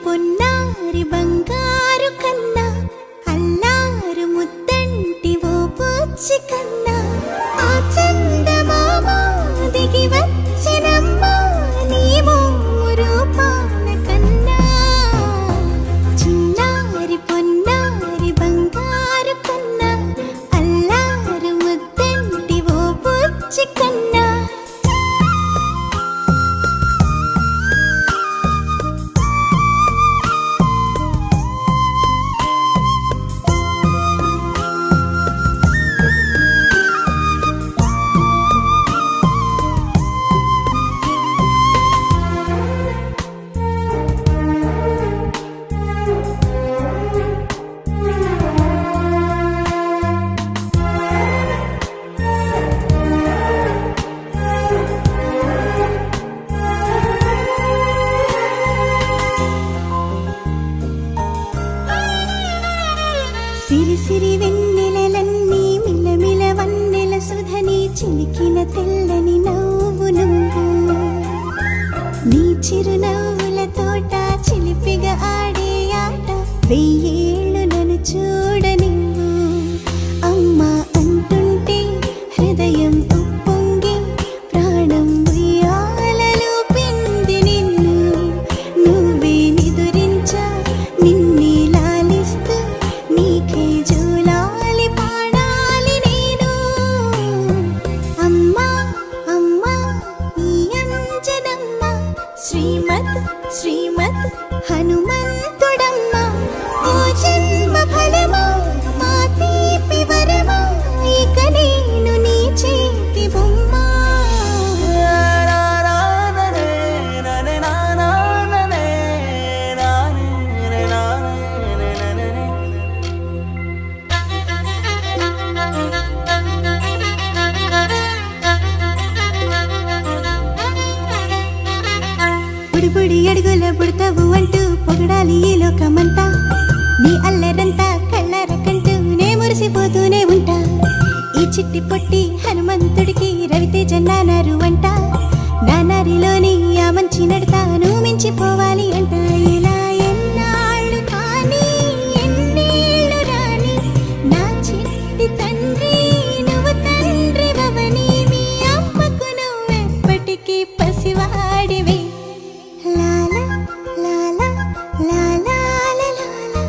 పొన్నారి బంగారు కన్నా అల్లారు ముద్దంటి ఓ పూచి కన్నా ఆ చందమామ దిగి వచ్చినమ్మా నీ రూపాన కన్నా చిన్నారి పొన్నారి బంగారు కన్నా అల్లారు ముద్దంటి ఓ పూచి కన్నా సిరి సిరి వెన్నెలలన్నీ మిలమిల వన్నెల సుధని చిలికిన తెల్లని నవ్వు నువ్వు నీ చిరునవ్వుల తోట చిలిపిగా ఆడే ఆట వెయ్యేళ్ళు నన్ను చూడని అమ్మా అంటుంటే హృదయం ఉప్పొంగి ప్రాణం ఉయ్యాలలో పింది నిన్ను నువ్వే నిదురించా నిన్నే లాలిస్తూ నీకే జూలాలి పాడాలి నేను అమ్మా అమ్మా ఈ అంజనమ్మ శ్రీమత్ శ్రీమత్ హనుమంతుడమ్మ ఓ జన్మ ఫలమా మా తీపి వరమా ఇక నేను నీ చేతి బొమ్మ బుడిబుడి అడుగుల బుడతావు అంటూ పొగడాలి ఈ లోకమంతా నీ అల్లరంతా కళ్ళరకంటూ నే మురిసిపోతూనే ఉంటా ఈ చిట్టి పొట్టి హనుమంతుడికి రవితేజ నానారు అంట నానారిలోని ఆ మంచి నడతాను మించిపోవాలి అంట ఇలా ఎన్నాళ్ళు కానీ ఎన్నేళ్ళు రాని నా చిట్టి తండ్రి నువ్వు తండ్రి వవని మీ అమ్మకు నువ్వెప్పటికీ పసివాడివి లాలా లాలా లాలా లాలా